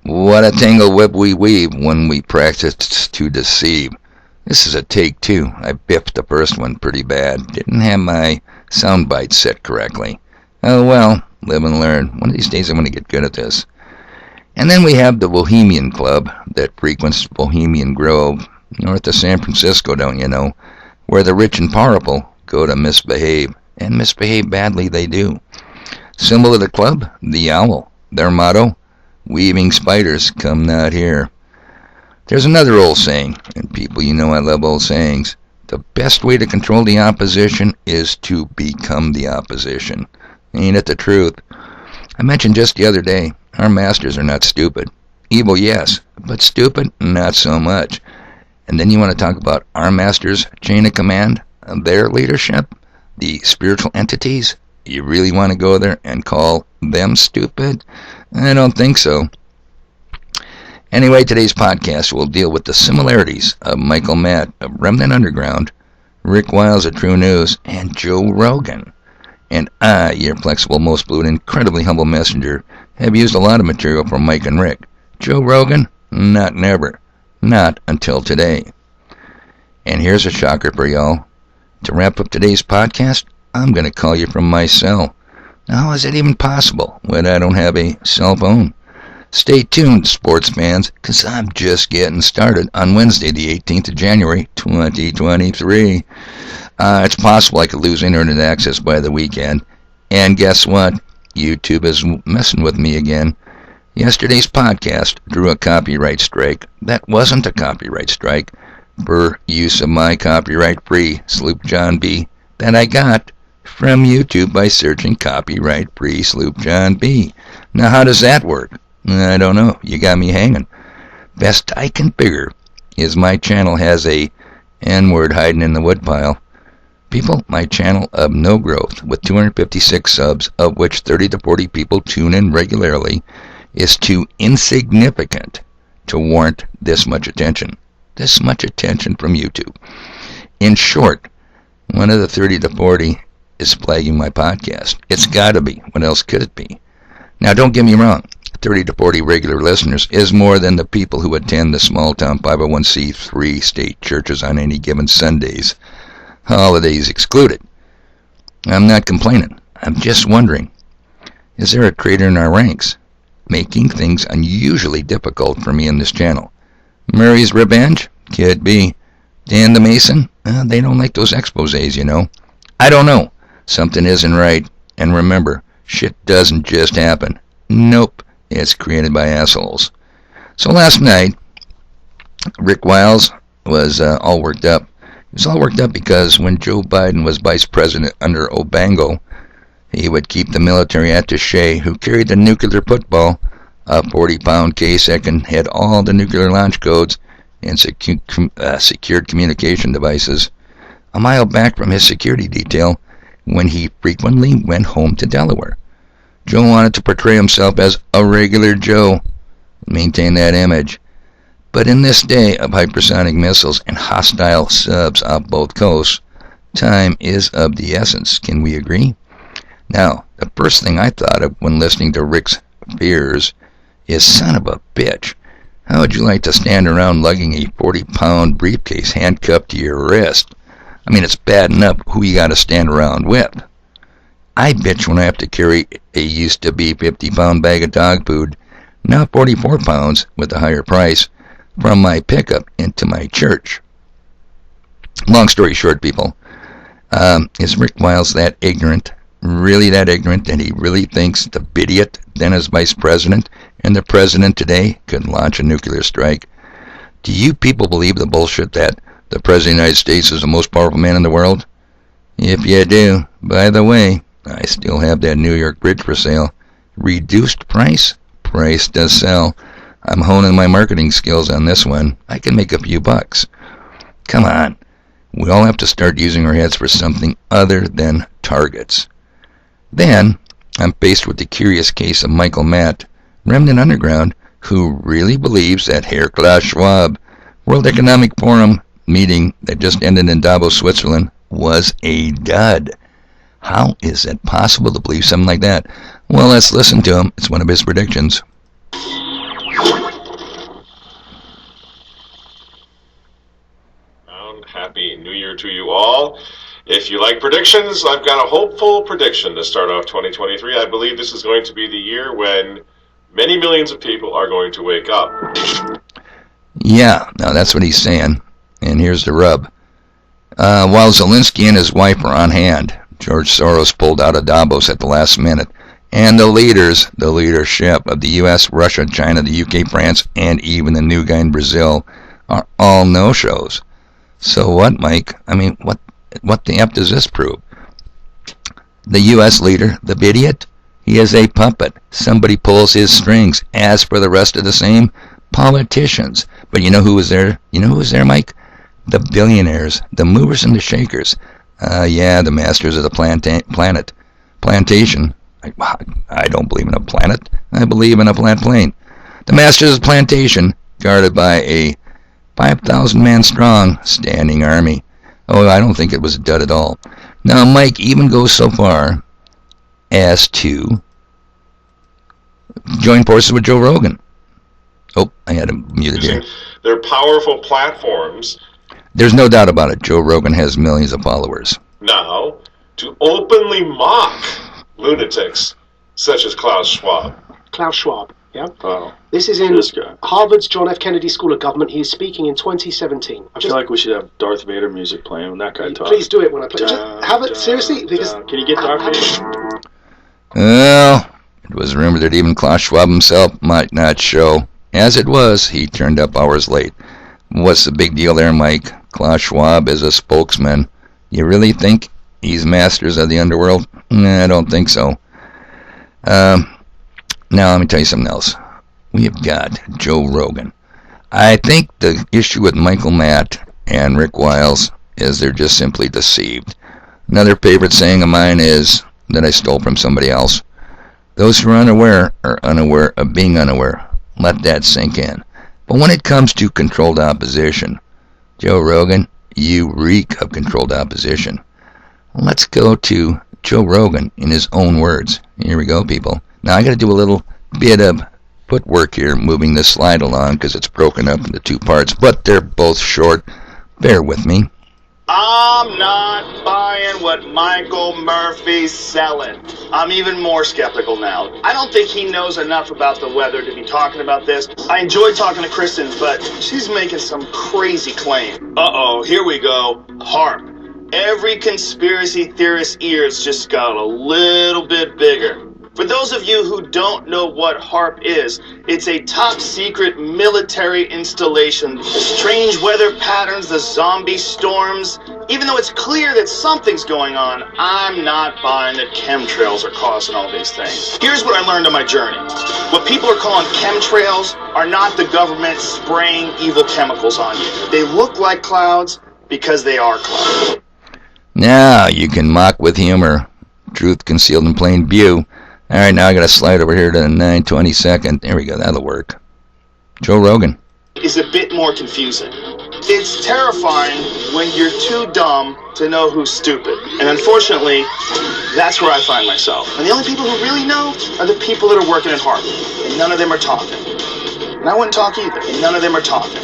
What a tangle web we weave when we practice to deceive. This is a take two. I biffed the first one pretty bad. Didn't have my sound bites set correctly. Oh well, live and learn. One of these days I'm going to get good at this. And then we have the Bohemian Club that frequents Bohemian Grove, north of San Francisco, don't you know, where the rich and powerful go to misbehave, and misbehave badly they do. Symbol of the club, the owl. Their motto, weaving spiders come not here. There's another old saying, and people, you know I love old sayings. The best way to control the opposition is to become the opposition. Ain't it the truth? I mentioned just the other day, our masters are not stupid. Evil, yes, but stupid, not so much. And then you want to talk about our masters' chain of command, their leadership, the spiritual entities? You really want to go there and call them stupid? I don't think so. Anyway, today's podcast will deal with the similarities of Michael Matt of Remnant Underground, Rick Wiles of True News, and Joe Rogan. And I, your flexible, most fluid, incredibly humble messenger, have used a lot of material from Mike and Rick. Joe Rogan? Not never. Not until today. And here's a shocker for y'all. To wrap up today's podcast, I'm going to call you from my cell. Now, how is that even possible when I don't have a cell phone? Stay tuned, sports fans, because I'm just getting started on Wednesday, the 18th of January, 2023. It's possible I could lose internet access by the weekend. And guess what? YouTube is messing with me again. Yesterday's podcast drew a copyright strike. That wasn't a copyright strike for use of my copyright-free Sloop John B that I got from YouTube by searching copyright-free Sloop John B. Now, how does that work? I don't know. You got me hanging. Best I can figure is my channel has a N-word hiding in the woodpile. People, my channel of no growth with 256 subs, of which 30 to 40 people tune in regularly, is too insignificant to warrant this much attention. This much attention from YouTube. In short, one of the 30 to 40 is flagging my podcast. It's gotta be. What else could it be? Now, don't get me wrong. 30 to 40 regular listeners is more than the people who attend the small-town 501c3 state churches on any given Sundays, holidays excluded. I'm not complaining. I'm just wondering, is there a traitor in our ranks, making things unusually difficult for me in this channel? Murray's Revenge? Could be. Dan the Mason? They don't like those exposés, you know. I don't know. Something isn't right. And remember, shit doesn't just happen. Nope. It's created by assholes. So last night, Rick Wiles was all worked up. He was all worked up because when Joe Biden was vice president under Obango, he would keep the military attaché who carried the nuclear football, a 40-pound case that can hit all the nuclear launch codes and secured communication devices, a mile back from his security detail when he frequently went home to Delaware. Joe wanted to portray himself as a regular Joe, maintain that image. But in this day of hypersonic missiles and hostile subs off both coasts, time is of the essence. Can we agree? Now, the first thing I thought of when listening to Rick's fears is, son of a bitch, how would you like to stand around lugging a 40-pound briefcase handcuffed to your wrist? I mean, it's bad enough who you got to stand around with. I bitch when I have to carry a used-to-be 50-pound bag of dog food, now 44 pounds with a higher price, from my pickup into my church. Long story short, people, is Rick Wiles that ignorant, really that ignorant, that he really thinks the idiot then as vice president and the president today could launch a nuclear strike? Do you people believe the bullshit that the president of the United States is the most powerful man in the world? If you do, by the way, I still have that New York bridge for sale. Reduced price? Price to sell. I'm honing my marketing skills on this one. I can make a few bucks. Come on. We all have to start using our heads for something other than targets. Then, I'm faced with the curious case of Michael Matt, Remnant Underground, who really believes that Herr Klaus Schwab World Economic Forum meeting that just ended in Davos, Switzerland, was a dud. How is it possible to believe something like that? Well, let's listen to him. It's one of his predictions. year to you all. If you like predictions, I've got a hopeful prediction to start off 2023. I believe this is going to be the year when many millions of people are going to wake up. Yeah, now that's what he's saying. And here's the rub. While Zelensky and his wife are on hand, George Soros pulled out of Davos at the last minute. And the leadership of the U.S., Russia, China, the U.K., France, and even the new guy in Brazil are all no-shows. So what, Mike? I mean, what the F does this prove? The U.S. leader, the idiot, he is a puppet. Somebody pulls his strings. As for the rest of the same, politicians. But you know who was there? You know who was there, Mike? The billionaires, the movers and the shakers. Yeah, the masters of the plantation. I don't believe in a planet. I believe in a flat plane. The masters of the plantation, guarded by a 5,000-man strong standing army. Oh, I don't think it was a dud at all. Now, Mike even goes so far as to join forces with Joe Rogan. Oh, I had him muted here. They're powerful platforms. There's no doubt about it. Joe Rogan has millions of followers. Now, to openly mock lunatics such as Klaus Schwab. Klaus Schwab, yeah? Oh, this is in Harvard's John F. Kennedy School of Government. He is speaking in 2017. I feel like we should have Darth Vader music playing when that guy talks. Please do it when I play. Just have it, seriously? Because can you get Darth Vader? Well, it was rumored that even Klaus Schwab himself might not show. As it was, he turned up hours late. What's the big deal there, Mike? Klaus Schwab is a spokesman. You really think he's masters of the underworld? Nah, I don't think so. Now, let me tell you something else. We have got Joe Rogan. I think the issue with Michael Matt and Rick Wiles is they're just simply deceived. Another favorite saying of mine is that I stole from somebody else. Those who are unaware of being unaware. Let that sink in. But when it comes to controlled opposition, Joe Rogan, you reek of controlled opposition. Let's go to Joe Rogan in his own words. Here we go, people. Now I got to do a little bit of footwork here, moving this slide along because it's broken up into two parts, but they're both short. Bear with me. I'm not buying what Michael Murphy's selling. I'm even more skeptical now. I don't think he knows enough about the weather to be talking about this. I enjoy talking to Kristen, but she's making some crazy claim. Uh-oh, here we go. HAARP. Every conspiracy theorist's ears just got a little bit bigger. For those of you who don't know what HAARP is, it's a top-secret military installation. The strange weather patterns, the zombie storms. Even though it's clear that something's going on, I'm not buying that chemtrails are causing all these things. Here's what I learned on my journey. What people are calling chemtrails are not the government spraying evil chemicals on you. They look like clouds because they are clouds. Now you can mock with humor. Truth concealed in plain view. Alright, now I gotta slide over here to the 9/22. There we go, that'll work. Joe Rogan. Is a bit more confusing. It's terrifying when you're too dumb to know who's stupid. And unfortunately, that's where I find myself. And the only people who really know are the people that are working at Harvard. And none of them are talking. And I wouldn't talk either. And none of them are talking.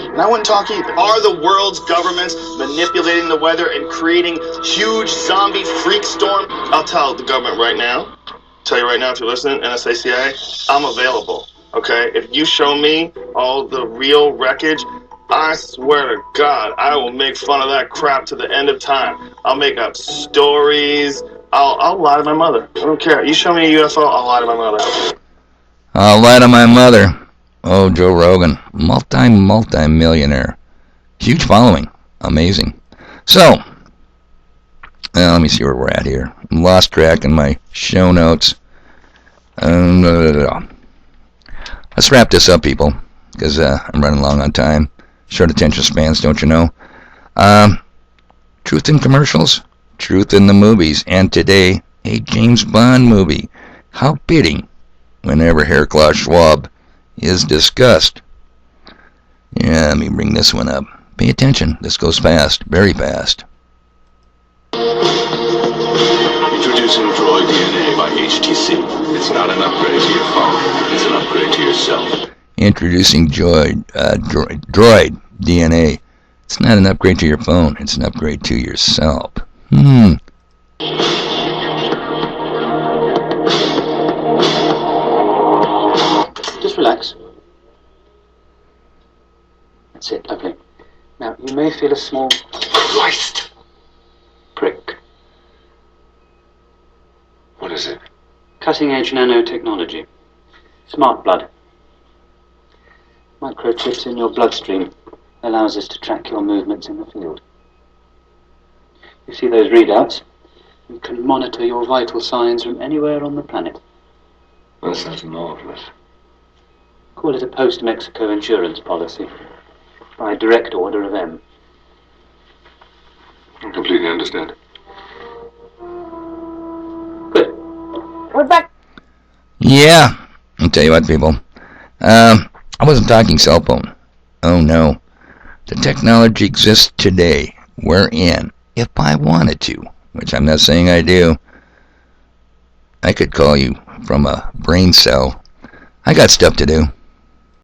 And I wouldn't talk either. Are the world's governments manipulating the weather and creating huge zombie freak storm? I'll tell the government right now. Tell you right now, if you're listening, NSA, CIA, I'm available, okay? If you show me all the real wreckage, I swear to God, I will make fun of that crap to the end of time. I'll make up stories. I'll lie to my mother. I don't care. You show me a UFO, I'll lie to my mother. I'll lie to my mother. Oh, Joe Rogan, multi-millionaire. Huge following. Amazing. So, let me see where we're at here. I'm lost track in my show notes. Let's wrap this up, people, because I'm running long on time. Short attention spans, don't you know? Truth in commercials, truth in the movies, and today, a James Bond movie. How fitting whenever Herr Klaus Schwab is discussed. Yeah, let me bring this one up. Pay attention. This goes fast, very fast. Introducing Droid DNA by HTC. It's not an upgrade to your phone. It's an upgrade to yourself. Introducing Droid DNA. It's not an upgrade to your phone, it's an upgrade to yourself. Just relax. That's it, lovely. Now, you may feel a small... Christ! prick. What is it? Cutting-edge nanotechnology. Smart blood. Microchips in your bloodstream allows us to track your movements in the field. You see those readouts? You can monitor your vital signs from anywhere on the planet. That sounds marvelous. Call it a post-Mexico insurance policy. By direct order of M. I completely understand. Good. We're back. Yeah, I'll tell you what, people. I wasn't talking cell phone. Oh no. The technology exists today, wherein, if I wanted to, which I'm not saying I do, I could call you from a brain cell. I got stuff to do.